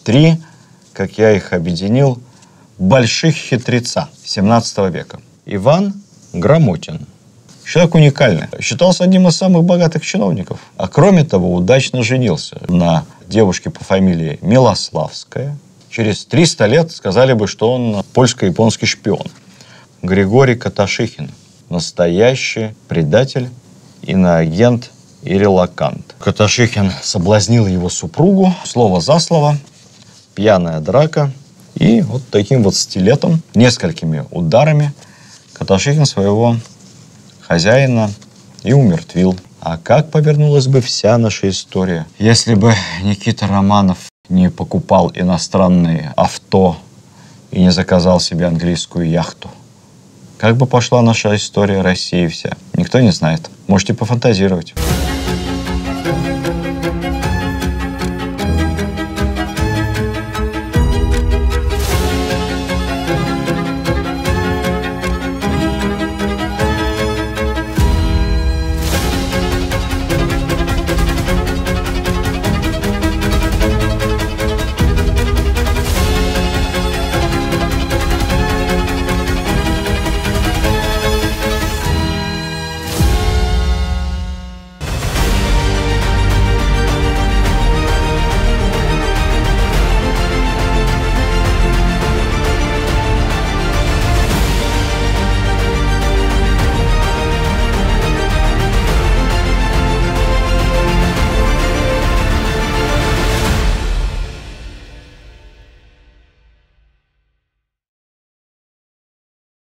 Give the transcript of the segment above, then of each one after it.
3, как я их объединил, больших хитреца 17 века. Иван Грамотин. Человек уникальный. Считался одним из самых богатых чиновников. А кроме того, удачно женился на девушке по фамилии Милославская. Через 300 лет сказали бы, что он польско-японский шпион. Григорий Каташихин. Настоящий предатель, иноагент и релакант. Каташихин соблазнил его супругу, слово за слово, пьяная драка. И вот таким вот стилетом, несколькими ударами Каташихин своего хозяина и умертвил. А как повернулась бы вся наша история, если бы Никита Романов не покупал иностранные авто и не заказал себе английскую яхту? Как бы пошла наша история России вся? Никто не знает. Можете пофантазировать.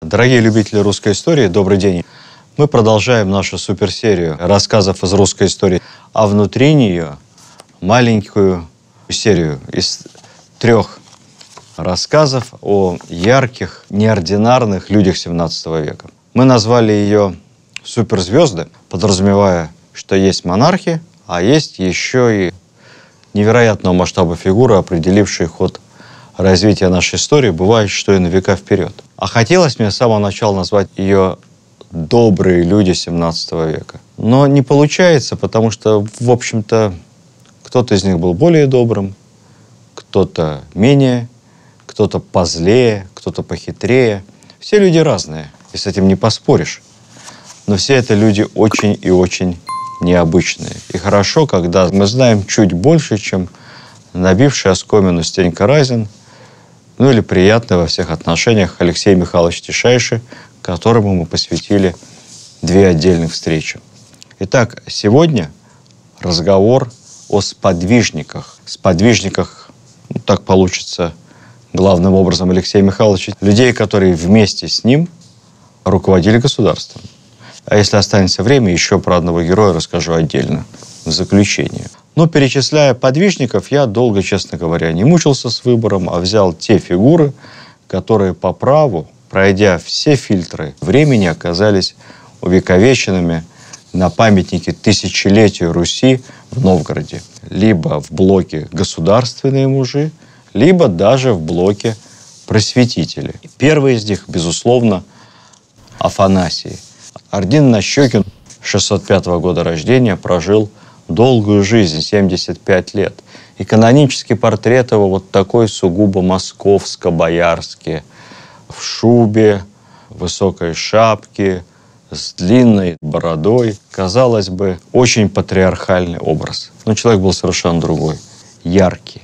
Дорогие любители русской истории, добрый день. Мы продолжаем нашу суперсерию рассказов из русской истории, а внутри нее маленькую серию из 3 рассказов о ярких, неординарных людях 17 века. Мы назвали ее «Суперзвезды», подразумевая, что есть монархи, а есть еще и невероятного масштаба фигуры, определившие ход развития нашей истории, бывает, что и на века вперед. А хотелось мне с самого начала назвать ее «Добрые люди 17 века». Но не получается, потому что, в общем-то, кто-то из них был более добрым, кто-то менее, кто-то позлее, кто-то похитрее. Все люди разные, и с этим не поспоришь. Но все это люди очень и очень необычные. И хорошо, когда мы знаем чуть больше, чем набивший оскомину Стенька Разин, ну или приятный во всех отношениях Алексей Михайлович Тишайши, которому мы посвятили 2 отдельных встречи. Итак, сегодня разговор о сподвижниках. Сподвижниках, ну, так получится, главным образом Алексея Михайловича, людей, которые вместе с ним руководили государством. А если останется время, еще про одного героя расскажу отдельно, в заключение. Но, перечисляя подвижников, я долго, честно говоря, не мучился с выбором, а взял те фигуры, которые по праву, пройдя все фильтры времени, оказались увековеченными на памятнике тысячелетию Руси в Новгороде. Либо в блоке «Государственные мужи», либо даже в блоке «Просветители». Первый из них, безусловно, Афанасий. Ордин Нащекин 605 года рождения прожил долгую жизнь, 75 лет. И канонический портрет его вот такой сугубо московско-боярский, в шубе, высокой шапке, с длинной бородой. Казалось бы, очень патриархальный образ. Но человек был совершенно другой. Яркий,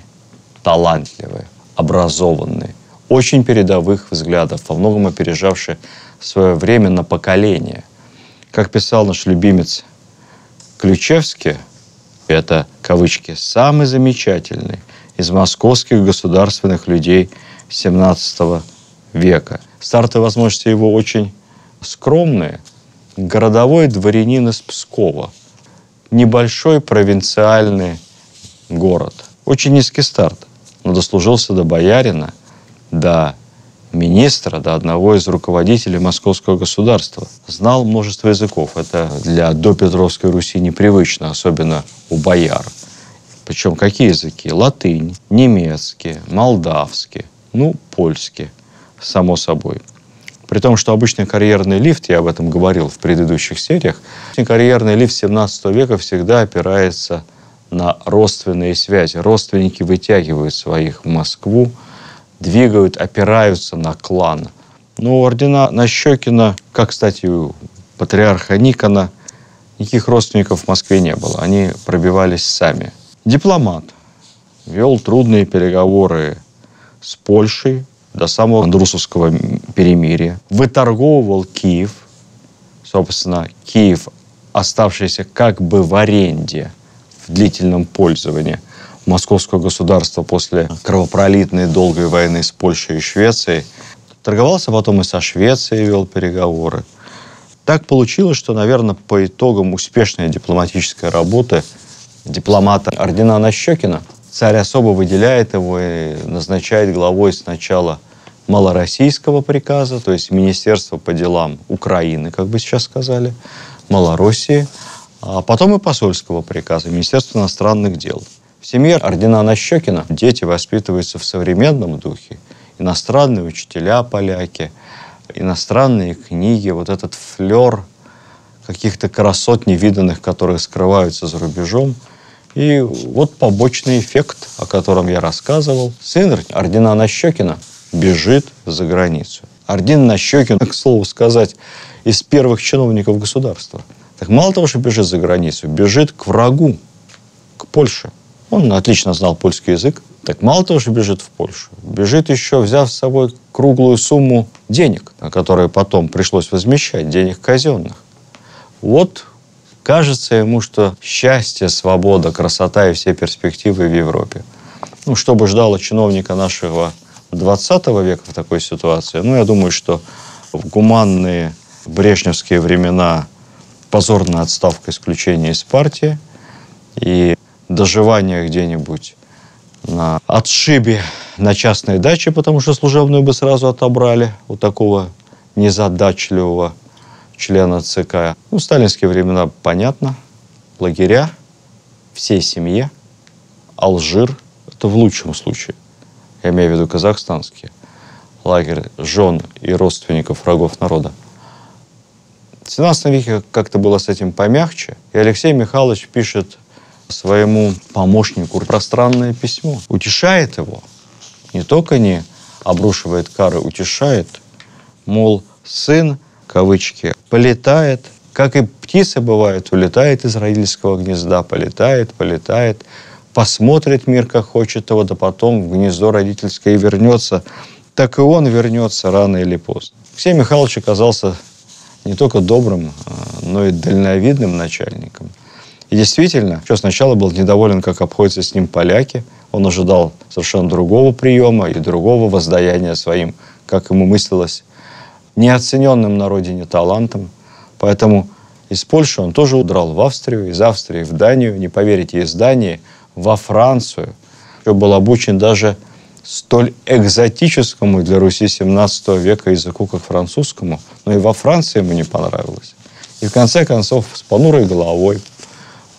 талантливый, образованный, очень передовых взглядов, во многом опережавший свое время на поколение. Как писал наш любимец Ключевский, это, кавычки, самый замечательный из московских государственных людей 17 века. Стартовые возможности его очень скромные. Городовой дворянин из Пскова. Небольшой провинциальный город. Очень низкий старт, но дослужился до боярина, до министра, до одного из руководителей московского государства. Знал множество языков. Это для допетровской Руси непривычно, особенно у бояр. Причем какие языки? Латынь, немецкий, молдавский, ну, польский, само собой. При том, что обычный карьерный лифт, я об этом говорил в предыдущих сериях, карьерный лифт 17 века всегда опирается на родственные связи. Родственники вытягивают своих в Москву, двигают, опираются на клан. Но у ордена Нащекина, как, кстати, у патриарха Никона, никаких родственников в Москве не было. Они пробивались сами. Дипломат. Вел трудные переговоры с Польшей до самого Андрусовского перемирия. Выторговывал Киев. Собственно, Киев, оставшийся как бы в аренде, в длительном пользовании московского государства после кровопролитной долгой войны с Польшей и Швецией, торговался потом и со Швецией, вел переговоры. Так получилось, что, наверное, по итогам успешной дипломатической работы дипломата ордена Нащекина царь особо выделяет его и назначает главой сначала малороссийского приказа, то есть Министерства по делам Украины, как бы сейчас сказали, Малороссии, а потом и посольского приказа, Министерства иностранных дел. В семье ордена Нащекина дети воспитываются в современном духе. Иностранные учителя поляки, иностранные книги, вот этот флер каких-то красот невиданных, которые скрываются за рубежом. И вот побочный эффект, о котором я рассказывал. Сын ордена Нащекина бежит за границу. Орден Нащекин, к слову сказать, из первых чиновников государства. Так мало того, что бежит за границу, бежит к врагу, к Польше. Он отлично знал польский язык. Так мало того, что бежит в Польшу, бежит еще, взяв с собой круглую сумму денег, которые потом пришлось возмещать, денег казенных. Вот кажется ему, что счастье, свобода, красота и все перспективы в Европе. Ну, что бы ждало чиновника нашего 20 века в такой ситуации? Ну, я думаю, что в гуманные брежневские времена позорная отставка, исключение из партии и доживание где-нибудь на отшибе на частной даче, потому что служебную бы сразу отобрали у такого незадачливого члена ЦК. Ну, в сталинские времена понятно. Лагеря всей семье. Алжир. Это в лучшем случае. Я имею в виду казахстанские. Лагерь жен и родственников врагов народа. В 17 веке как-то было с этим помягче. И Алексей Михайлович пишет своему помощнику пространное письмо. Утешает его. Не только не обрушивает кары, утешает. Мол, сын, кавычки, полетает, как и птица бывает, улетает из родительского гнезда, полетает, посмотрит мир, как хочет его, да потом в гнездо родительское и вернется. Так и он вернется рано или поздно. Алексей Михайлович оказался не только добрым, но и дальновидным начальником. И действительно, что сначала был недоволен, как обходятся с ним поляки. Он ожидал совершенно другого приема и другого воздаяния своим, как ему мыслилось, неоцененным на родине талантом. Поэтому из Польши он тоже удрал в Австрию, из Австрии в Данию, не поверите, из Дании во Францию. Был обучен даже столь экзотическому для Руси 17 века языку, как французскому. Но и во Франции ему не понравилось. И в конце концов, с понурой головой,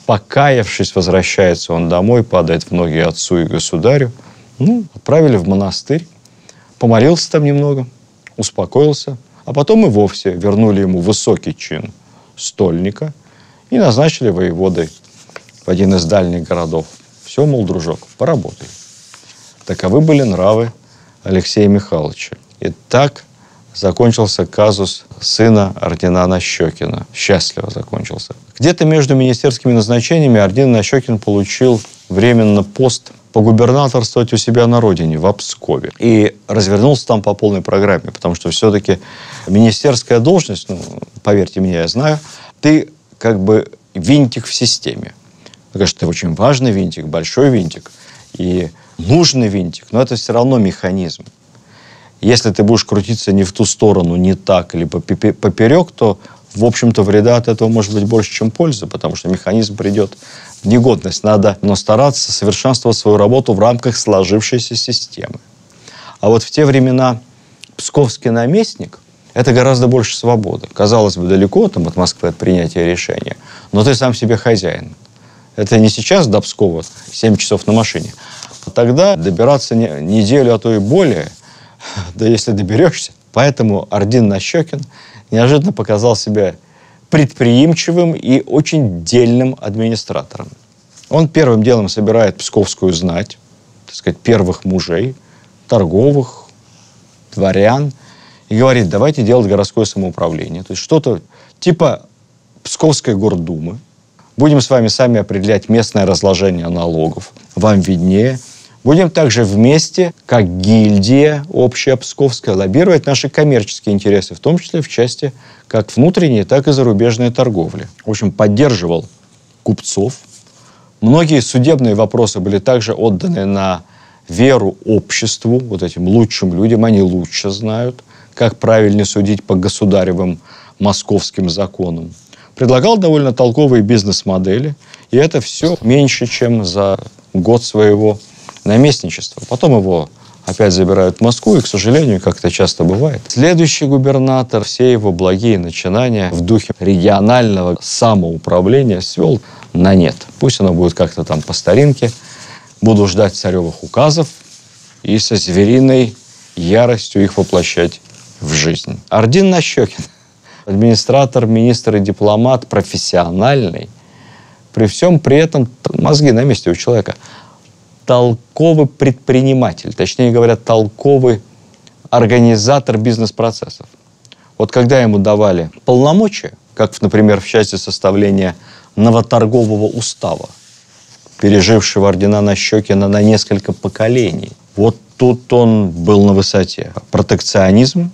покаявшись, возвращается он домой, падает в ноги отцу и государю. Ну, отправили в монастырь, помолился там немного, успокоился, а потом и вовсе вернули ему высокий чин стольника и назначили воеводой в один из дальних городов. Все, мол, дружок, поработай. Таковы были нравы Алексея Михайловича. И так закончился казус сына ордена Нащекина. Счастливо закончился. Где-то между министерскими назначениями орден Нащекин получил временно пост погубернаторствовать у себя на родине, в Пскове. И развернулся там по полной программе, потому что все-таки министерская должность, ну, поверьте мне, я знаю, ты как бы винтик в системе. Конечно, ты очень важный винтик, большой винтик и нужный винтик, но это все равно механизм. Если ты будешь крутиться не в ту сторону, не так, либо поперек, то, в общем-то, вреда от этого может быть больше, чем пользы, потому что механизм придет в негодность. Надо, но стараться совершенствовать свою работу в рамках сложившейся системы. А вот в те времена псковский наместник – это гораздо больше свободы. Казалось бы, далеко там, от Москвы, от принятия решения, но ты сам себе хозяин. Это не сейчас до Пскова 7 часов на машине. А тогда добираться неделю, а то и более, да если доберешься. Поэтому орден Нащекин неожиданно показал себя предприимчивым и очень дельным администратором. Он первым делом собирает псковскую знать, так сказать, первых мужей, торговых, дворян, и говорит, давайте делать городское самоуправление. То есть что-то типа Псковской гордумы. Будем с вами сами определять местное разложение налогов. Вам виднее. Будем также вместе, как гильдия общая псковская, лоббировать наши коммерческие интересы, в том числе в части как внутренней, так и зарубежной торговли. В общем, поддерживал купцов. Многие судебные вопросы были также отданы на веру обществу, вот этим лучшим людям. Они лучше знают, как правильно судить по государевым московским законам. Предлагал довольно толковые бизнес-модели. И это все меньше, чем за год своего наместничества. Потом его опять забирают в Москву, и, к сожалению, как это часто бывает, следующий губернатор все его благие начинания в духе регионального самоуправления свел на нет. Пусть оно будет как-то там по старинке. Буду ждать царевых указов и со звериной яростью их воплощать в жизнь. Ордин Нащекин. Администратор, министр и дипломат профессиональный. При всем при этом мозги на месте у человека. Толковый предприниматель, точнее говоря, толковый организатор бизнес-процессов. Вот когда ему давали полномочия, как, например, в части составления новоторгового устава, пережившего ордена Нащекина на несколько поколений, вот тут он был на высоте. Протекционизм,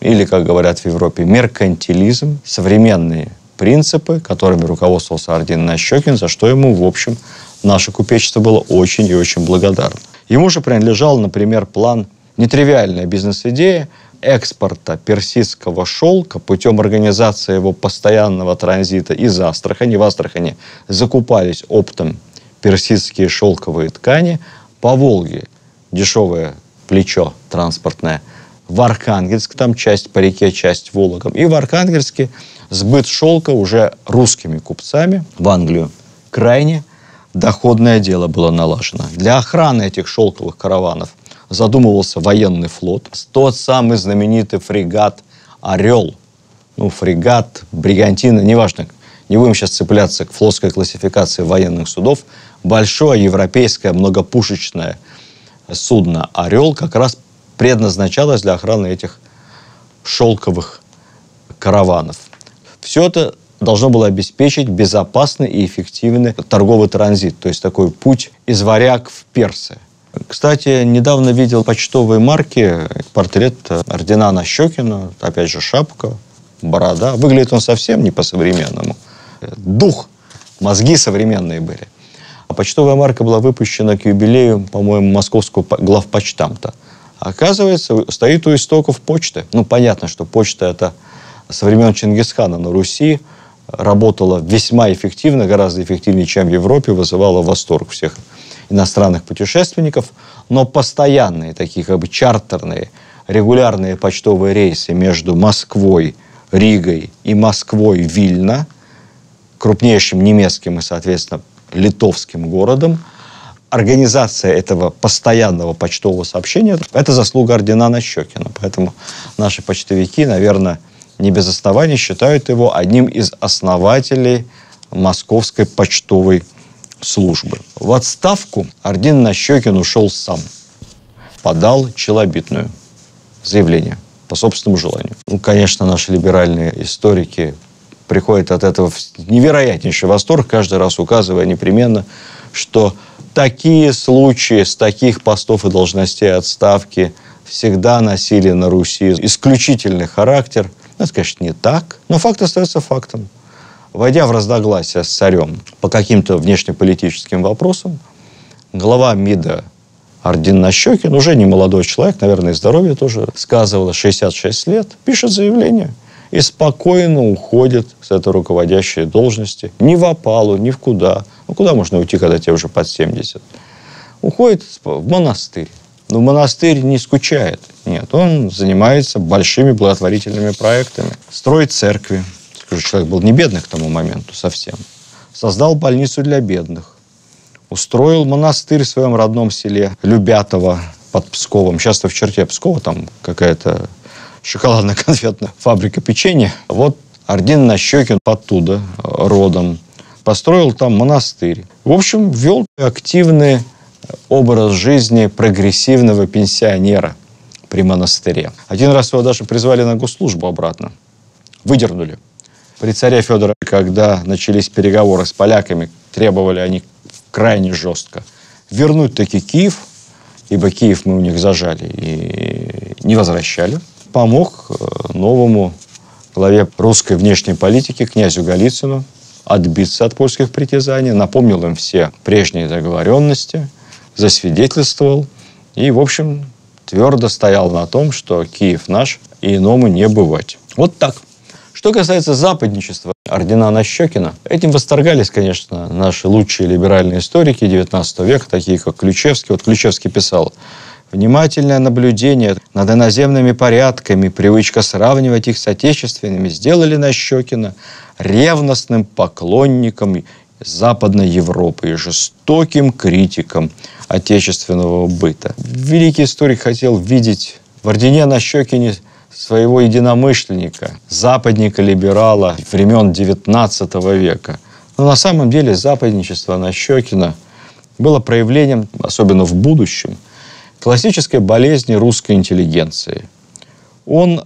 или, как говорят в Европе, меркантилизм, современные принципы, которыми руководствовался орден Нащекин, за что ему, в общем, наше купечество было очень и очень благодарно. Ему же принадлежал, например, план, нетривиальная бизнес-идея экспорта персидского шелка путем организации его постоянного транзита из Астрахани. В Астрахани закупались оптом персидские шелковые ткани, по Волге дешевое плечо транспортное, в Архангельск, там часть по реке, часть Вологом, и в Архангельске сбыт шелка уже русскими купцами в Англию. Крайне доходное дело было налажено. Для охраны этих шелковых караванов задумывался военный флот. Тот самый знаменитый фрегат «Орел». Ну, фрегат, бригантина, неважно. Не будем сейчас цепляться к флотской классификации военных судов. Большое европейское многопушечное судно «Орел» как раз предназначалось для охраны этих шелковых караванов. Все это должно было обеспечить безопасный и эффективный торговый транзит, то есть такой путь из Варяг в Персы. Кстати, недавно видел почтовые марки, портрет ордена Нащекина, опять же шапка, борода. Выглядит он совсем не по-современному. Дух, мозги современные были. А почтовая марка была выпущена к юбилею, по-моему, московского главпочтамта. Оказывается, стоит у истоков почты. Ну, понятно, что почта это со времен Чингисхана на Руси работала весьма эффективно, гораздо эффективнее, чем в Европе, вызывала восторг всех иностранных путешественников. Но постоянные, такие как бы чартерные, регулярные почтовые рейсы между Москвой, Ригой и Москвой, Вильно, крупнейшим немецким и, соответственно, литовским городом, организация этого постоянного почтового сообщения – это заслуга ордена Нащекина. Поэтому наши почтовики, наверное, не без оснований считают его одним из основателей московской почтовой службы. В отставку орден Нащекин ушел сам. Подал челобитное заявление по собственному желанию. Ну, конечно, наши либеральные историки приходят от этого в невероятнейший восторг, каждый раз указывая непременно, что такие случаи с таких постов и должностей отставки всегда носили на Руси исключительный характер. Это, конечно, не так, но факт остается фактом. Войдя в разногласия с царем по каким-то внешнеполитическим вопросам, глава МИДа орден Нащекин, уже не молодой человек, наверное, и здоровье тоже сказывало, 66 лет, пишет заявление и спокойно уходит с этой руководящей должности. Ни в опалу, ни в куда. Ну, куда можно уйти, когда тебе уже под 70? Уходит в монастырь. Но монастырь не скучает. Нет, он занимается большими благотворительными проектами. Строит церкви. Скажу, человек был не бедный к тому моменту совсем. Создал больницу для бедных. Устроил монастырь в своем родном селе Любятово под Псковом. Сейчас-то в черте Пскова там какая-то шоколадно-конфетная фабрика печенья. Вот орден Нащекин оттуда родом. построил там монастырь. В общем, вел активный образ жизни прогрессивного пенсионера при монастыре. Один раз его даже призвали на госслужбу обратно. Выдернули. При царе Федоре, когда начались переговоры с поляками, требовали они крайне жестко вернуть таки Киев, ибо Киев мы у них зажали и не возвращали. Помог новому главе русской внешней политики, князю Голицыну, отбиться от польских притязаний, напомнил им все прежние договоренности, засвидетельствовал и, в общем, твердо стоял на том, что Киев наш и иному не бывать. Вот так. Что касается западничества ордена Нащекина, этим восторгались, конечно, наши лучшие либеральные историки XIX века, такие как Ключевский. Вот Ключевский писал: «Внимательное наблюдение над иноземными порядками, привычка сравнивать их с отечественными сделали Нащекина ревностным поклонником Западной Европы и жестоким критиком отечественного быта». Великий историк хотел видеть в ордене Нащекине своего единомышленника, западника-либерала времен XIX века. Но на самом деле западничество Нащекина было проявлением, особенно в будущем, классической болезни русской интеллигенции. Он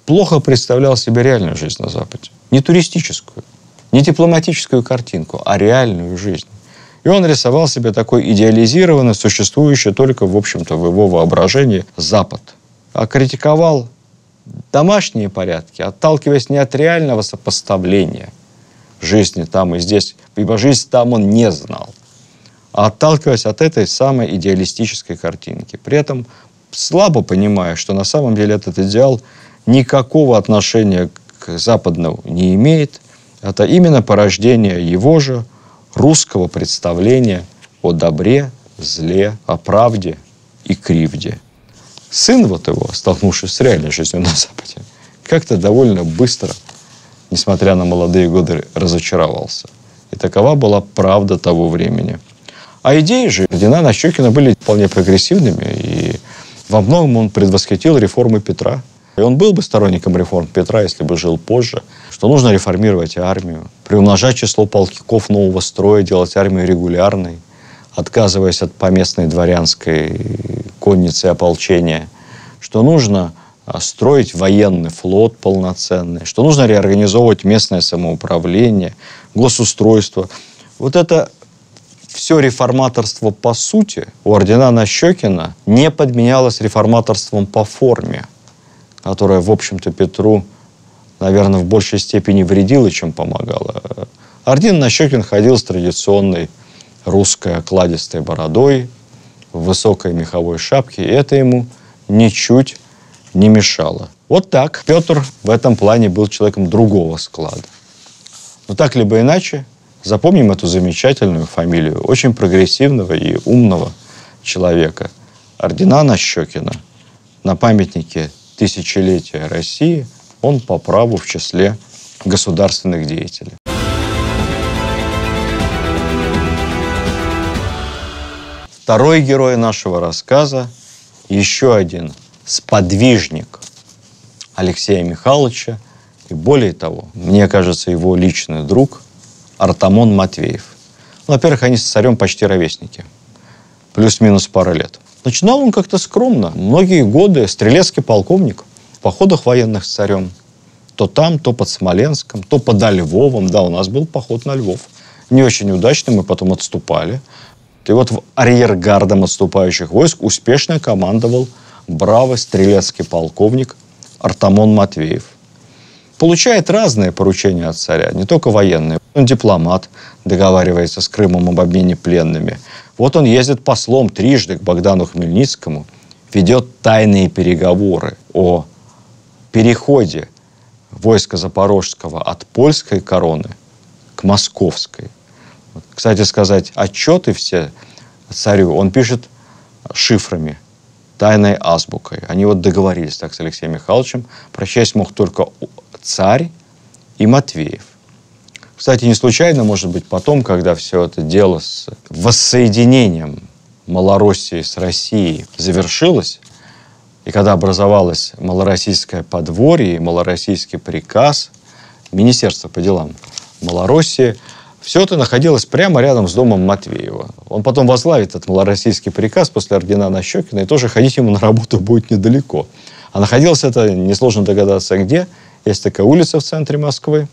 плохо представлял себе реальную жизнь на Западе. Не туристическую, не дипломатическую картинку, а реальную жизнь. И он рисовал себе такой идеализированный, существующий только, в общем-то, в его воображении Запад. А критиковал домашние порядки, отталкиваясь не от реального сопоставления жизни там и здесь, ибо жизнь там он не знал, а отталкиваясь от этой самой идеалистической картинки. При этом слабо понимая, что на самом деле этот идеал никакого отношения к западному не имеет. Это именно порождение его же русского представления о добре, зле, о правде и кривде. Сын вот его, столкнувшись с реальной жизнью на Западе, как-то довольно быстро, несмотря на молодые годы, разочаровался. И такова была правда того времени. А идеи же ордена Нащекина были вполне прогрессивными, и во многом он предвосхитил реформы Петра. И он был бы сторонником реформ Петра, если бы жил позже, что нужно реформировать армию, приумножать число полков нового строя, делать армию регулярной, отказываясь от поместной дворянской конницы и ополчения, что нужно строить военный флот полноценный, что нужно реорганизовывать местное самоуправление, госустройство. Вот это все реформаторство по сути у ордена Нащекина не подменялось реформаторством по форме, которое, в общем-то, Петру, наверное, в большей степени вредило, чем помогало. Орден Нащекин ходил с традиционной русской окладистой бородой, в высокой меховой шапке, и это ему ничуть не мешало. Вот так. Петр в этом плане был человеком другого склада. Но так либо иначе, запомним эту замечательную фамилию очень прогрессивного и умного человека. Ордена Нащекина. На памятнике тысячелетия России он по праву в числе государственных деятелей. Второй герой нашего рассказа, еще один сподвижник Алексея Михайловича, и более того, мне кажется, его личный друг Артамон Матвеев. Ну, во-первых, они с царем почти ровесники, плюс-минус пара лет. Начинал он как-то скромно. Многие годы стрелецкий полковник в походах военных с царем. То там, то под Смоленском, то под Львовом. Да, у нас был поход на Львов. Не очень удачный, мы потом отступали. И вот в арьергардом отступающих войск успешно командовал бравый стрелецкий полковник Артамон Матвеев. Получает разные поручения от царя, не только военные. Он дипломат, договаривается с Крымом об обмене пленными. Вот он ездит послом трижды к Богдану Хмельницкому, ведет тайные переговоры о переходе войска Запорожского от польской короны к московской. Кстати сказать, отчеты все царю он пишет шифрами, тайной азбукой. Они вот договорились так с Алексеем Михайловичем. Прочесть мог только царь и Матвеев. Кстати, не случайно, может быть, потом, когда все это дело с воссоединением Малороссии с Россией завершилось, и когда образовалось Малороссийское подворье и Малороссийский приказ, Министерство по делам Малороссии, Все это находилось прямо рядом с домом Матвеева. Он потом возглавит этот малороссийский приказ после ордена Нащекина, и тоже ходить ему на работу будет недалеко. А находилось это, несложно догадаться, где. Есть такая улица в центре Москвы,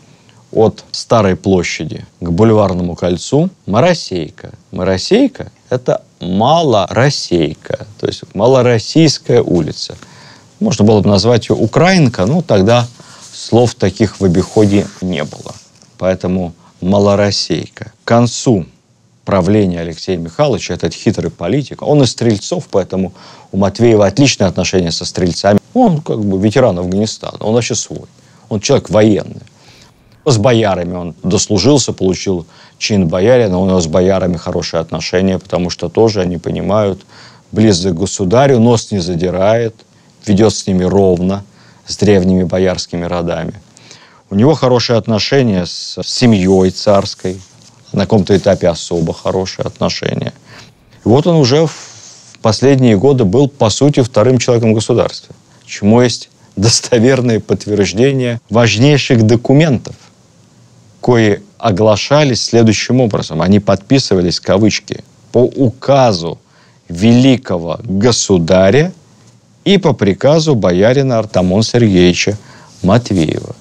от Старой площади к Бульварному кольцу, Моросейка. Моросейка – это Малороссейка, то есть Малороссийская улица. Можно было бы назвать ее Украинка, но тогда слов таких в обиходе не было. Поэтому Малороссейка. К концу правления Алексея Михайловича, этот хитрый политик, он из стрельцов, поэтому у Матвеева отличные отношения со стрельцами. Он как бы ветеран Афганистана, он вообще свой. Он человек военный. С боярами он дослужился, получил чин боярина, у него с боярами хорошие отношения, потому что тоже они понимают, близок к государю, нос не задирает, ведет с ними ровно, с древними боярскими родами. У него хорошие отношения с семьей царской, на каком-то этапе особо хорошие отношения. И вот он уже в последние годы был, по сути, вторым человеком государства, чему есть достоверные подтверждения важнейших документов, кои оглашались следующим образом. Они подписывались, кавычки, по указу великого государя и по приказу боярина Артамона Сергеевича Матвеева.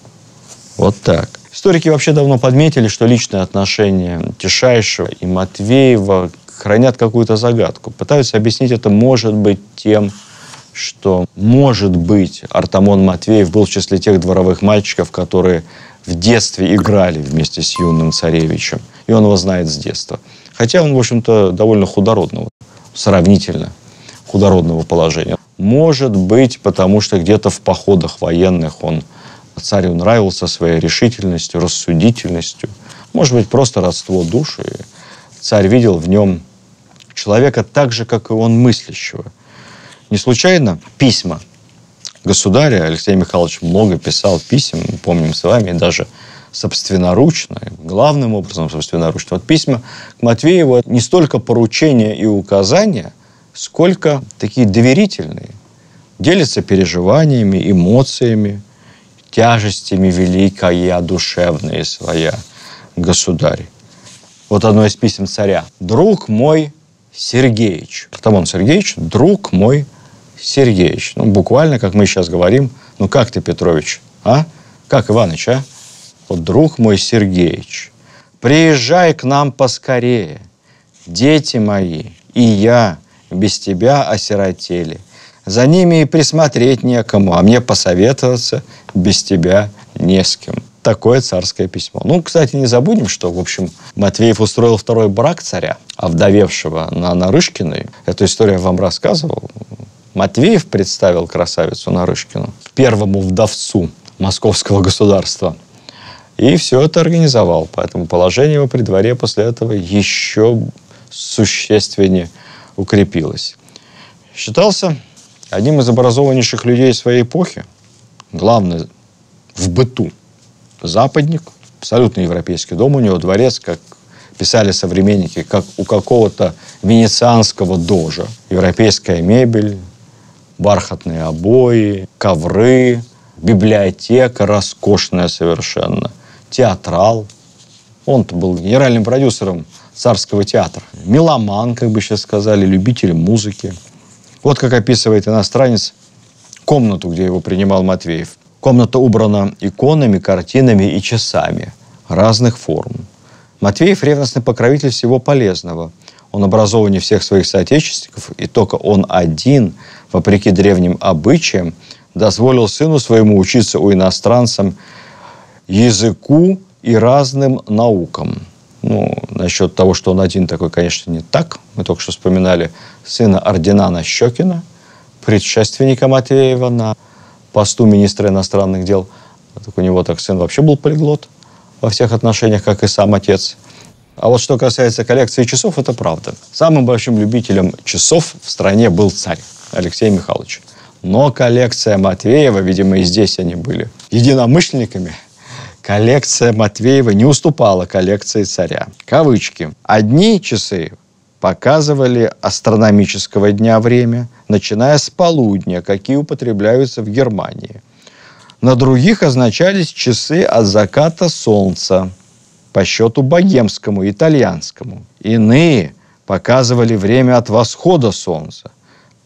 Вот так. Историки вообще давно подметили, что личные отношения Тишайшего и Матвеева хранят какую-то загадку. Пытаются объяснить это, может быть, тем, что, может быть, Артамон Матвеев был в числе тех дворовых мальчиков, которые в детстве играли вместе с юным царевичем. И он его знает с детства. Хотя он, в общем-то, довольно худородного, сравнительно худородного положения. Может быть, потому что где-то в походах военных царю нравился своей решительностью, рассудительностью. Может быть, просто родство душ. И царь видел в нем человека так же, как и он, мыслящего. Не случайно письма государя, Алексей Михайлович много писал писем, мы помним с вами, даже собственноручно, главным образом собственноручно. Вот письма к Матвееву – не столько поручения и указания, сколько такие доверительные. Делятся переживаниями, эмоциями, тяжестями великая душевная своя, государь. Вот одно из писем царя. «Друг мой Сергеич». Артамон Сергеевич, друг мой Сергеич. Ну, буквально, как мы сейчас говорим, ну, как ты, Петрович, а? Как Иваныч, а? Вот, друг мой Сергеич, приезжай к нам поскорее. Дети мои и я без тебя осиротели. За ними и присмотреть некому, а мне посоветоваться без тебя не с кем. Такое царское письмо. Ну, кстати, не забудем, что, в общем, Матвеев устроил второй брак царя, овдовевшего на Нарышкиной. Эту историю я вам рассказывал. Матвеев представил красавицу Нарышкину первому вдовцу московского государства. И все это организовал. Поэтому положение его при дворе после этого еще существеннее укрепилось. Считался одним из образованнейших людей своей эпохи. Главный в быту. Западник, абсолютно европейский дом у него, дворец, как писали современники, как у какого-то венецианского дожа. Европейская мебель, бархатные обои, ковры, библиотека роскошная совершенно, театрал. Он-то был генеральным продюсером царского театра. Меломан, как бы сейчас сказали, любитель музыки. Вот как описывает иностранец комнату, где его принимал Матвеев. Комната убрана иконами, картинами и часами разных форм. Матвеев – ревностный покровитель всего полезного. Он образованнее всех своих соотечественников, и только он один, вопреки древним обычаям, дозволил сыну своему учиться у иностранцев языку и разным наукам. Ну, насчет того, что он один такой, конечно, не так. Мы только что вспоминали сына ордена Нащекина, предшественника Матвеева на посту министра иностранных дел. Так у него так сын вообще был полиглот во всех отношениях, как и сам отец. А вот что касается коллекции часов, это правда. Самым большим любителем часов в стране был царь Алексей Михайлович. Но коллекция Матвеева, видимо, и здесь они были единомышленниками, коллекция Матвеева не уступала коллекции царя. Кавычки. Одни часы показывали астрономического дня время, начиная с полудня, какие употребляются в Германии. На других означались часы от заката солнца. по счету богемскому, итальянскому. Иные показывали время от восхода солнца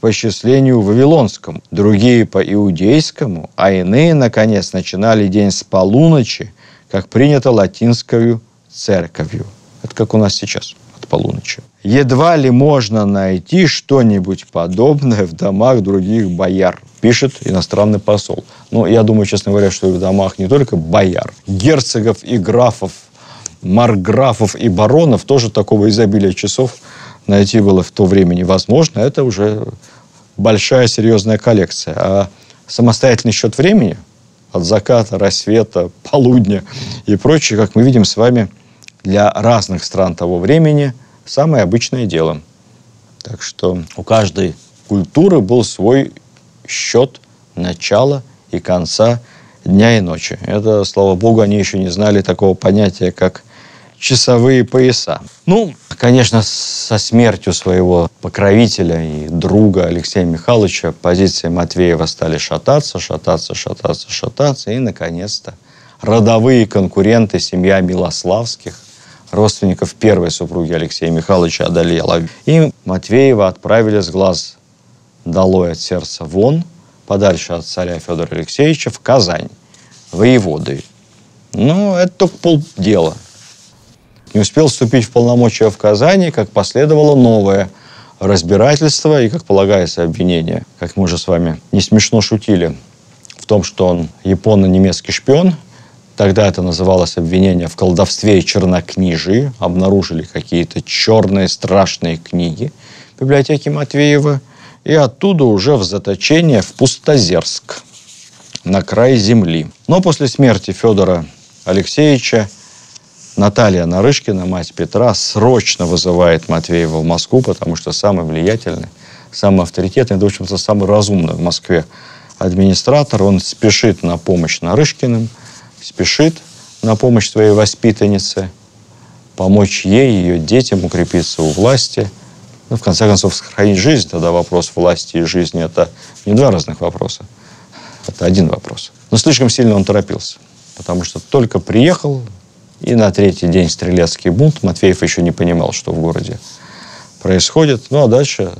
по исчислению вавилонскому, другие по иудейскому, а иные, наконец, начинали день с полуночи, как принято латинскою церковью. Это как у нас сейчас, от полуночи. Едва ли можно найти что-нибудь подобное в домах других бояр, пишет иностранный посол. Но я думаю, честно говоря, что в домах не только бояр, герцогов и графов, маркграфов и баронов тоже такого изобилия часов найти было в то время невозможно. Это уже большая серьезная коллекция. А самостоятельный счет времени от заката, рассвета, полудня и прочее, как мы видим с вами, для разных стран того времени самое обычное дело. Так что у каждой культуры был свой счет начала и конца дня и ночи. Это, слава богу, они еще не знали такого понятия, как часовые пояса. Ну, конечно, со смертью своего покровителя и друга Алексея Михайловича позиции Матвеева стали шататься. И, наконец-то, родовые конкуренты, семья Милославских, родственников первой супруги Алексея Михайловича, одолела. И Матвеева отправили с глаз долой от сердца вон, подальше от царя Федора Алексеевича, в Казань, воеводой. Ну, это только полдела. Не успел вступить в полномочия в Казани, как последовало новое разбирательство и, как полагается, обвинение. Как мы уже с вами не смешно шутили в том, что он японо-немецкий шпион. Тогда это называлось обвинение в колдовстве и чернокнижии. Обнаружили какие-то черные страшные книги в библиотеке Матвеева. И оттуда уже в заточение в Пустозерск, на край земли. Но после смерти Федора Алексеевича Наталья Нарышкина, мать Петра, срочно вызывает Матвеева в Москву, потому что самый влиятельный, самый авторитетный, да, в общем-то, самый разумный в Москве администратор. Он спешит на помощь Нарышкиным, спешит на помощь своей воспитаннице, помочь ей, ее детям укрепиться у власти. Ну, в конце концов, сохранить жизнь. Тогда вопрос власти и жизни – это не два разных вопроса. Это один вопрос. Но слишком сильно он торопился, потому что только приехал, и на третий день стрелецкий бунт. Матвеев еще не понимал, что в городе происходит. Ну, а дальше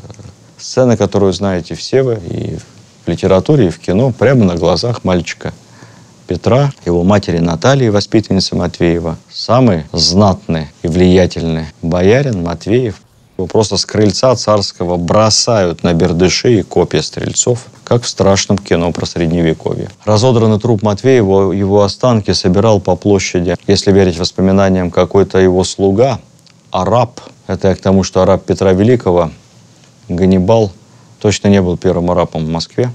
сцена, которую знаете все вы и в литературе, и в кино, прямо на глазах мальчика Петра, его матери Натальи, воспитанницы Матвеева. Самый знатный и влиятельный боярин Матвеев. Его просто с крыльца царского бросают на бердыши и копья стрельцов, как в страшном кино про Средневековье. Разодранный труп Матвеева, его останки собирал по площади, если верить воспоминаниям, какой-то его слуга, араб. Это я к тому, что араб Петра Великого, Ганнибал, точно не был первым арабом в Москве.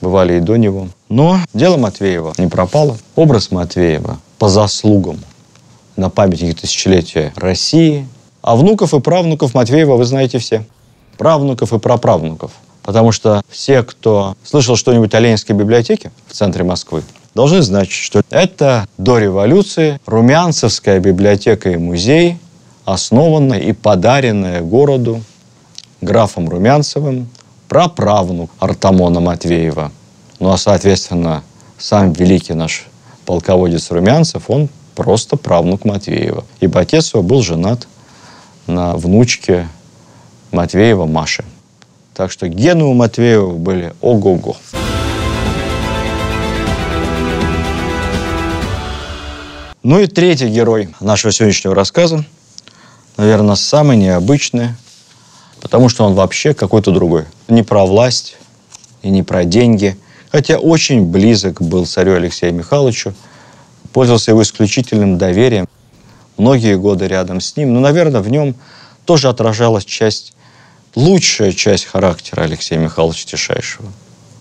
Бывали и до него. Но дело Матвеева не пропало. Образ Матвеева по заслугам на памятники тысячелетия России. А внуков и правнуков Матвеева вы знаете все. Правнуков и праправнуков. Потому что все, кто слышал что-нибудь о Ленинской библиотеке в центре Москвы, должны знать, что это до революции Румянцевская библиотека и музей, основанная и подаренная городу графом Румянцевым праправнук Артамона Матвеева. Ну а, соответственно, сам великий наш полководец Румянцев, он просто правнук Матвеева. Ибо отец его был женат на внучке Матвеева Маше. Так что гены у Матвеева были ого-го. Ну и третий герой нашего сегодняшнего рассказа, наверное, самый необычный, потому что он вообще какой-то другой. Не про власть и не про деньги, хотя очень близок был царю Алексею Михайловичу, пользовался его исключительным доверием. Многие годы рядом с ним, но, наверное, в нем тоже отражалась лучшая часть характера Алексея Михайловича Тишайшего.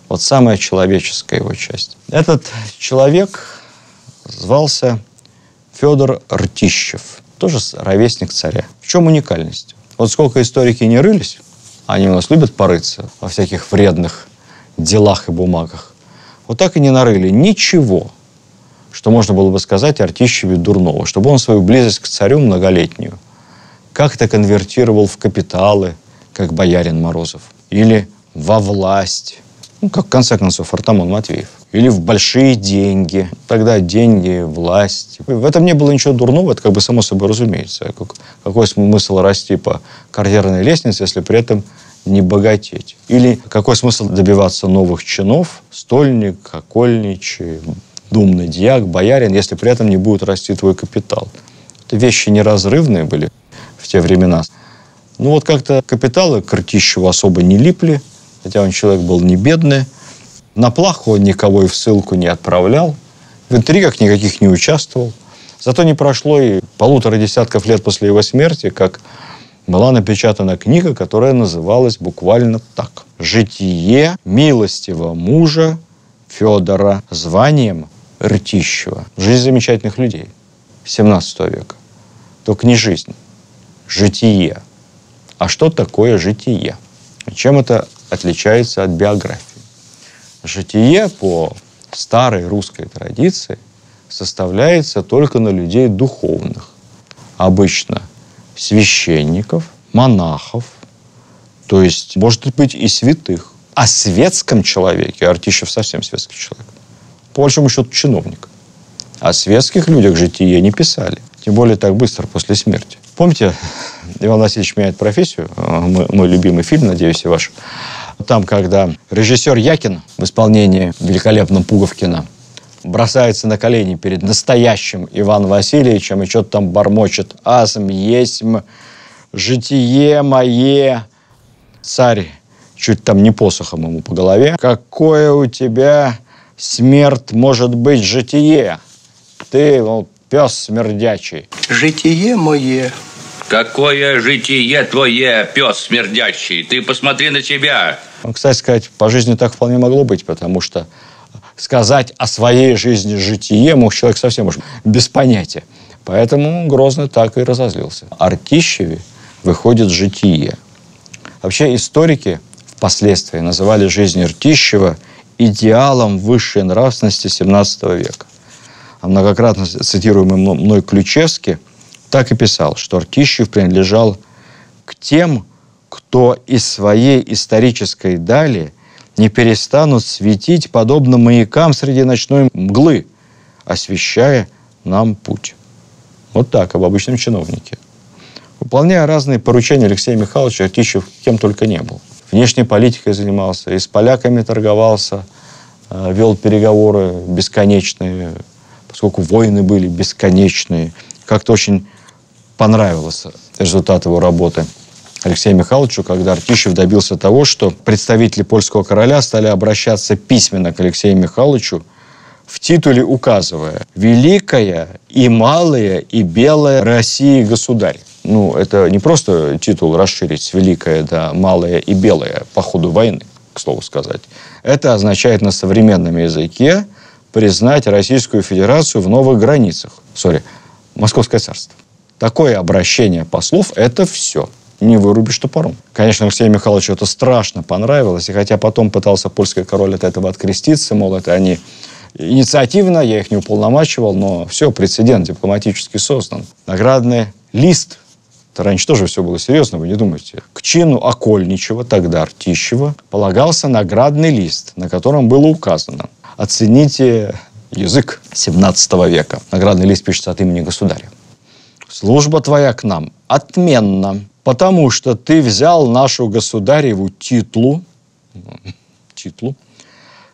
Вот самая человеческая его часть. Этот человек звался Федор Ртищев, тоже ровесник царя. В чем уникальность? Вот сколько историки не рылись, они у нас любят порыться во всяких вредных делах и бумагах, вот так и не нарыли ничего, что можно было бы сказать о Ртищеве дурного, чтобы он свою близость к царю многолетнюю как-то конвертировал в капиталы, как боярин Морозов, или во власть, ну, как, в конце концов, Артамон Матвеев. или в большие деньги. Тогда деньги, власть. В этом не было ничего дурного, это как бы само собой разумеется. Какой смысл расти по карьерной лестнице, если при этом не богатеть? Или какой смысл добиваться новых чинов, стольник, окольничий, думный дьяк, боярин, если при этом не будет расти твой капитал? Это вещи неразрывные были в те времена. Ну вот как-то капиталы к Ртищеву особо не липли, хотя он человек был не бедный. На плаху он никого и в ссылку не отправлял, в интригах никаких не участвовал. Зато не прошло и 1,5 десятка лет после его смерти, как была напечатана книга, которая называлась буквально так: «Житие милостивого мужа Федора званием Ртищева». Жизнь замечательных людей 17 века. Только не жизнь, житие. А что такое житие? Чем это отличается от биографии? Житие по старой русской традиции составляется только на людей духовных. Обычно священников, монахов, то есть, может быть, и святых. О светском человеке, Ртищев совсем светский человек, по большому счету чиновник. О светских людях житие не писали, тем более так быстро после смерти. Помните, Иван Васильевич меняет профессию, мой любимый фильм, надеюсь, и ваш. Там, когда режиссер Якин в исполнении великолепного Пуговкина бросается на колени перед настоящим Иваном Васильевичем и что-то там бормочет: «Азм есмь, житие мое». Царь чуть там не посохом ему по голове: «Какое у тебя, смерть, может быть житие? Ты, мол, пес смердячий». «Житие мое». Какое житие твое, пес смердящий? Ты посмотри на себя. Кстати сказать, по жизни так вполне могло быть, потому что сказать о своей жизни житие мог человек совсем уж без понятия. Поэтому Грозный так и разозлился. О Ртищеве выходит житие. Вообще историки впоследствии называли жизнь Ртищева идеалом высшей нравственности XVII века. А многократно цитируемый мной Ключевский так и писал, что Ртищев принадлежал к тем, кто из своей исторической дали не перестанут светить, подобно маякам среди ночной мглы, освещая нам путь. Вот так, об обычном чиновнике. Выполняя разные поручения Алексея Михайловича, Ртищев кем только не был. Внешней политикой занимался, и с поляками торговался, вел переговоры бесконечные, поскольку войны были бесконечные. Как-то очень понравился результат его работы Алексею Михайловичу, когда Ртищев добился того, что представители польского короля стали обращаться письменно к Алексею Михайловичу, в титуле указывая: «Великая и малая и белая России государь». Ну, это не просто титул расширить с «великая» до «малая и белая» по ходу войны, к слову сказать. Это означает на современном языке признать Российскую Федерацию в новых границах. Московское царство. Такое обращение послов – это все. Не вырубишь топором. Конечно, Алексею Михайловичу это страшно понравилось, и хотя потом пытался польский король от этого откреститься, мол, это они инициативно, я их не уполномачивал, но все, прецедент дипломатически создан. Наградный лист, это раньше тоже все было серьезно, вы не думайте. К чину окольничего, тогда Ртищева, полагался наградный лист, на котором было указано: оцените язык XVII века. Наградный лист пишется от имени государя. «Служба твоя к нам отменна, потому что ты взял нашу государеву титлу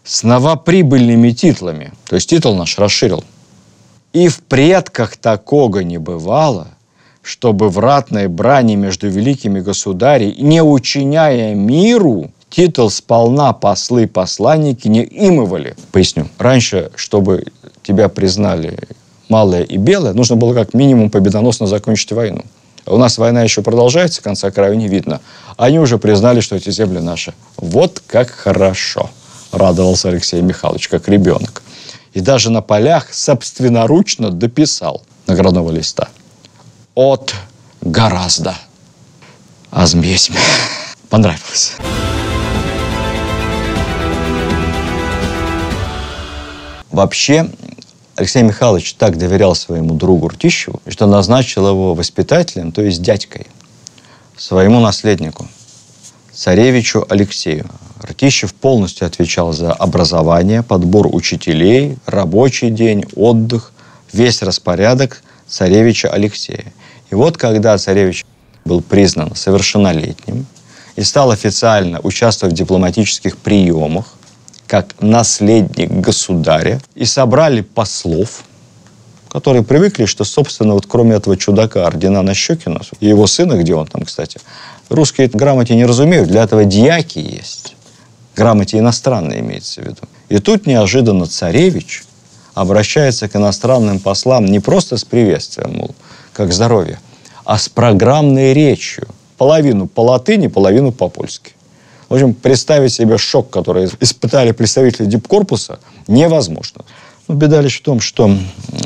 с новоприбыльными титлами». То есть титул наш расширил. «И в предках такого не бывало, чтобы в ратной брани между великими государей, не учиняя миру, титул сполна послы-посланники не имывали». Поясню. Раньше, чтобы тебя признали малое и белое, нужно было как минимум победоносно закончить войну. У нас война еще продолжается, конца краю не видно. Они уже признали, что эти земли наши. Вот как хорошо, радовался Алексей Михайлович, как ребенок. И даже на полях собственноручно дописал наградного листа: «От гораздо». Азм есмь. Понравилось. Вообще, Алексей Михайлович так доверял своему другу Ртищеву, что назначил его воспитателем, то есть дядькой, своему наследнику, царевичу Алексею. Ртищев полностью отвечал за образование, подбор учителей, рабочий день, отдых, весь распорядок царевича Алексея. И вот когда царевич был признан совершеннолетним и стал официально участвовать в дипломатических приемах, как наследник государя, и собрали послов, которые привыкли, что, собственно, вот кроме этого чудака Ордена Щекина и его сына, где он там, кстати, русские грамоте не разумеют, для этого дьяки есть. Грамоте иностранной имеется в виду. И тут неожиданно царевич обращается к иностранным послам не просто с приветствием, мол, как здоровье, а с программной речью. Половину по латыни, половину по-польски. В общем, представить себе шок, который испытали представители дипкорпуса, невозможно. Но беда лишь в том, что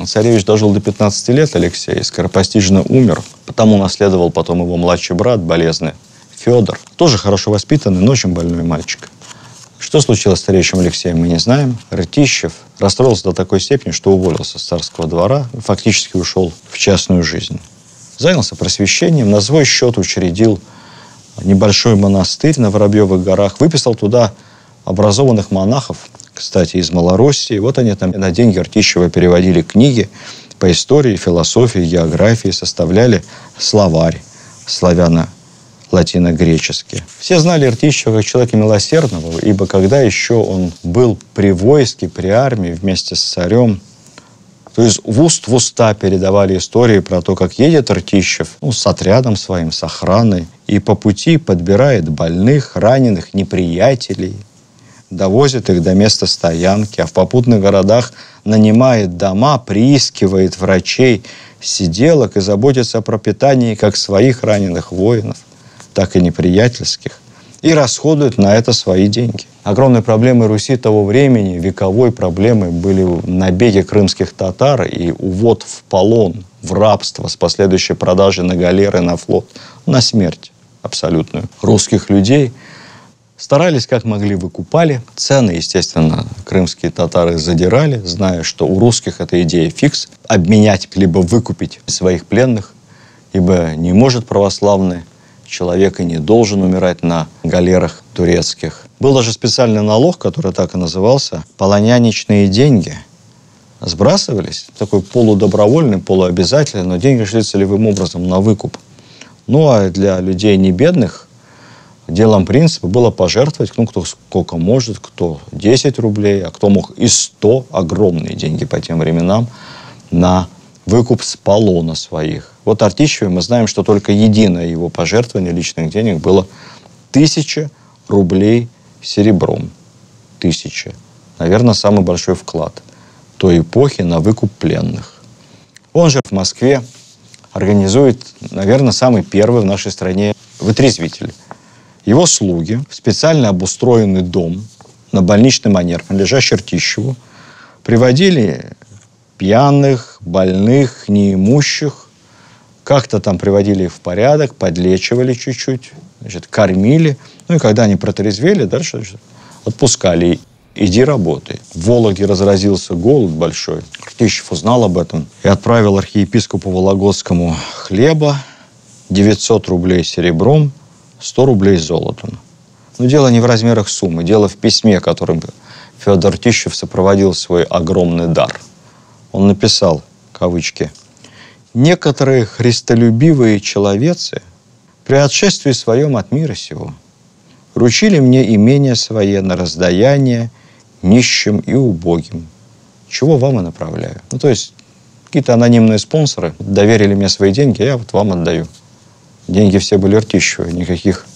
царевич дожил до 15 лет, Алексей, и скоропостижно умер. Потому наследовал потом его младший брат, болезный Федор. Тоже хорошо воспитанный, но очень больной мальчик. Что случилось с царевичем Алексеем, мы не знаем. Ртищев расстроился до такой степени, что уволился с царского двора, фактически ушел в частную жизнь. Занялся просвещением, на свой счет учредил небольшой монастырь на Воробьевых горах, выписал туда образованных монахов, кстати, из Малороссии. Вот они там на деньги Ртищева переводили книги по истории, философии, географии, составляли словарь славяно-латино-греческий. Все знали Ртищева как человека милосердного, ибо когда еще он был при войске, при армии вместе с царем, то есть в уста передавали истории про то, как едет Ртищев с отрядом своим, с охраной, и по пути подбирает больных, раненых, неприятелей, довозит их до места стоянки, а в попутных городах нанимает дома, приискивает врачей, сиделок и заботится о пропитании как своих раненых воинов, так и неприятельских, и расходует на это свои деньги. Огромной проблемой Руси того времени, вековой проблемой, были набеги крымских татар и увод в полон, в рабство с последующей продажей на галеры, на флот, на смерть абсолютную русских людей. Старались как могли, выкупали. Цены, естественно, крымские татары задирали, зная, что у русских эта идея фикс. Обменять, либо выкупить своих пленных, ибо не может православный человек и не должен умирать на галерах турецких. Был даже специальный налог, который так и назывался, полоняничные деньги. Сбрасывались, такой полудобровольный, полуобязательный, но деньги шли целевым образом на выкуп. Ну, а для людей не бедных делом принципа было пожертвовать, кто сколько может, кто 10 рублей, а кто мог и 100, огромные деньги по тем временам, на выкуп с полона своих. Вот Ртищеве мы знаем, что только единое его пожертвование личных денег было 1000 рублей серебром. 1000. Наверное, самый большой вклад той эпохи на выкуп пленных. Он же в Москве организует, наверное, самый первый в нашей стране вытрезвитель. Его слуги в специально обустроенный дом на больничный манер, принадлежащий Ртищеву, приводили пьяных, больных, неимущих, как-то там приводили их в порядок, подлечивали чуть-чуть, кормили. Ну и когда они протрезвели, дальше отпускали. Иди работай. В Вологде разразился голод большой. Ртищев узнал об этом и отправил архиепископу Вологодскому хлеба, 900 рублей серебром, 100 рублей золотом. Но дело не в размерах суммы, дело в письме, которым Федор Ртищев сопроводил свой огромный дар. Он написал, кавычки, «Некоторые христолюбивые человецы при отшествии своем от мира сего вручили мне имение свое на раздаяние нищим и убогим, чего вам и направляю». Ну, то есть какие-то анонимные спонсоры доверили мне свои деньги, а я вот вам отдаю. Деньги все были Ртищевы, никаких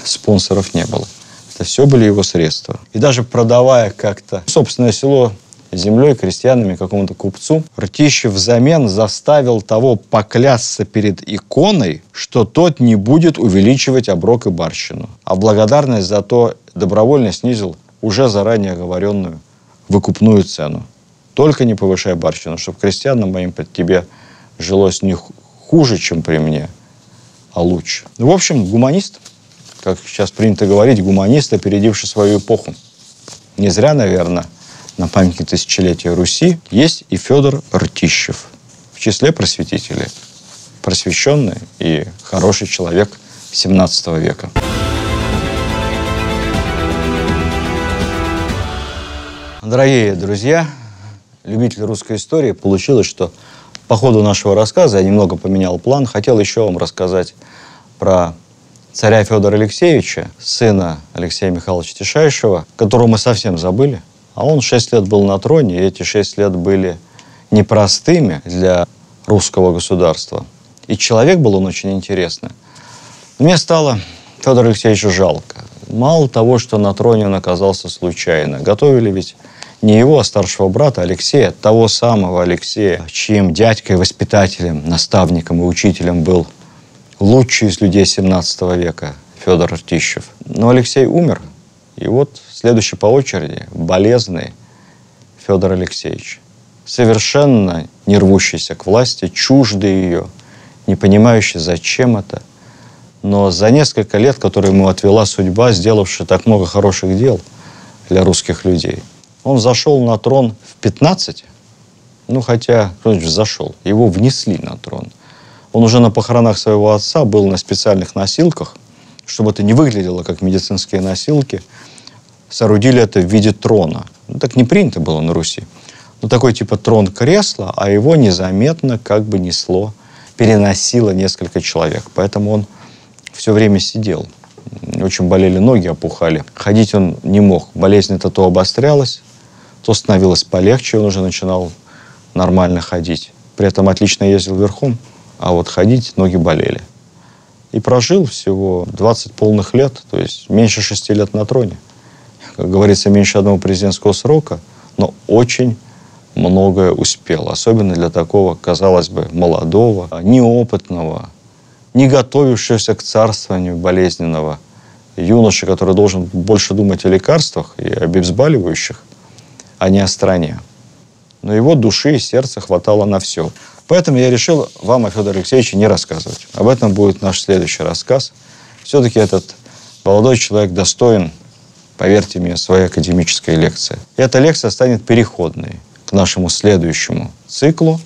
спонсоров не было. Это все были его средства. И даже продавая как-то собственное село землей, крестьянами, какому-то купцу, Ртищев взамен заставил того поклясться перед иконой, что тот не будет увеличивать оброк и барщину. А благодарность за то добровольно снизил уже заранее оговоренную выкупную цену. Только не повышай барщину, чтобы крестьянам моим под тебе жилось не хуже, чем при мне, а лучше. Ну, в общем, гуманист, как сейчас принято говорить, гуманист, опередивший свою эпоху. Не зря, наверное, на памятнике тысячелетия Руси есть и Федор Ртищев в числе просветителей. Просвещенный и хороший человек XVII века. Дорогие друзья, любители русской истории, получилось, что по ходу нашего рассказа я немного поменял план. Хотел еще вам рассказать про царя Федора Алексеевича, сына Алексея Михайловича Тишайшего, которого мы совсем забыли. А он 6 лет был на троне, и эти 6 лет были непростыми для русского государства. И человек был он очень интересный. Мне стало Федора Алексеевича жалко. Мало того, что на троне он оказался случайно. Готовили ведь не его, а старшего брата Алексея, того самого Алексея, чьим дядькой, воспитателем, наставником и учителем был лучший из людей 17 века Федор Ртищев. Но Алексей умер, и вот следующий по очереди болезный Федор Алексеевич. Совершенно не рвущийся к власти, чуждый ее, не понимающий, зачем это. Но за несколько лет, которые ему отвела судьба, сделавшая так много хороших дел для русских людей, он зашел на трон в 15, хотя, зашел, его внесли на трон. Он уже на похоронах своего отца был на специальных носилках, чтобы это не выглядело как медицинские носилки, соорудили это в виде трона. Так не принято было на Руси. Такой типа трон-кресло, а его незаметно как бы несло, переносило несколько человек. Поэтому он все время сидел. Очень болели ноги, опухали. Ходить он не мог. Болезнь эта то обострялась, то становилось полегче, он уже начинал нормально ходить. При этом отлично ездил верхом, а вот ходить ноги болели. И прожил всего 20 полных лет, то есть меньше 6 лет на троне. Как говорится, меньше одного президентского срока, но очень многое успел. Особенно для такого, казалось бы, молодого, неопытного, не готовившегося к царствованию болезненного юноши, который должен больше думать о лекарствах и об обезболивающих, а не о стране. Но его души и сердца хватало на все. Поэтому я решил вам о Федоре Алексеевиче не рассказывать. Об этом будет наш следующий рассказ. Все-таки этот молодой человек достоин, поверьте мне, своей академической лекции. И эта лекция станет переходной к нашему следующему циклу,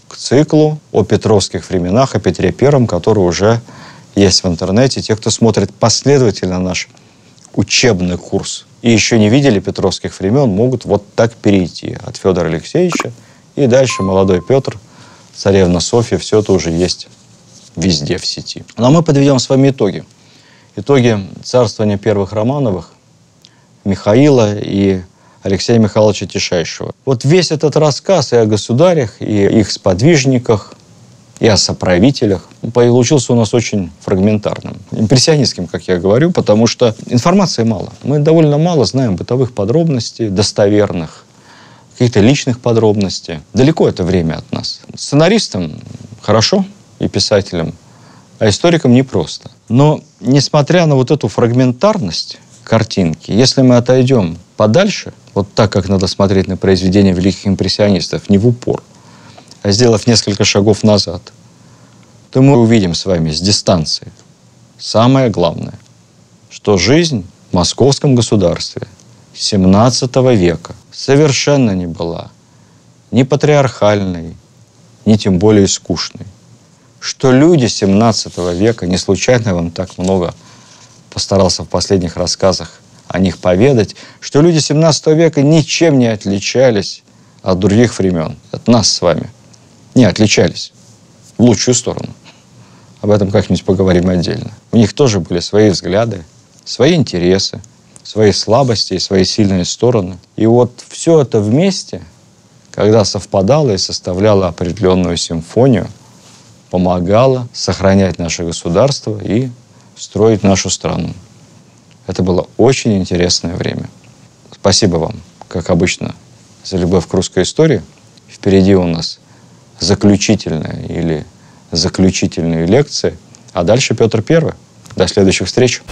к циклу о петровских временах, о Петре Первом, который уже есть в интернете. Те, кто смотрит последовательно наш учебный курс и еще не видели петровских времен, могут вот так перейти от Федора Алексеевича и дальше молодой Петр, царевна Софья, все это уже есть везде в сети. Но мы подведем с вами итоги. Итоги царствования первых Романовых, Михаила и Алексея Михайловича Тишайшего. Вот весь этот рассказ и о государях, и их сподвижниках, и о соправителях получился у нас очень фрагментарным, импрессионистским, как я говорю, потому что информации мало. Мы довольно мало знаем бытовых подробностей, достоверных, каких-то личных подробностей. Далеко это время от нас. Сценаристам хорошо и писателям, а историкам непросто. Но несмотря на вот эту фрагментарность картинки, если мы отойдем подальше, вот так, как надо смотреть на произведения великих импрессионистов, не в упор, а сделав несколько шагов назад, то мы увидим с вами с дистанции самое главное, что жизнь в московском государстве XVII века совершенно не была ни патриархальной, ни тем более скучной. Что люди XVII века, не случайно я вам так много постарался в последних рассказах о них поведать, что люди XVII века ничем не отличались от других времен, от нас с вами. Не отличались в лучшую сторону. Об этом как-нибудь поговорим отдельно. У них тоже были свои взгляды, свои интересы, свои слабости и свои сильные стороны. И вот все это вместе, когда совпадало и составляло определенную симфонию, помогало сохранять наше государство и строить нашу страну. Это было очень интересное время. Спасибо вам, как обычно, за любовь к русской истории. Впереди у нас заключительная или заключительные лекции, а дальше Петр I. До следующих встреч!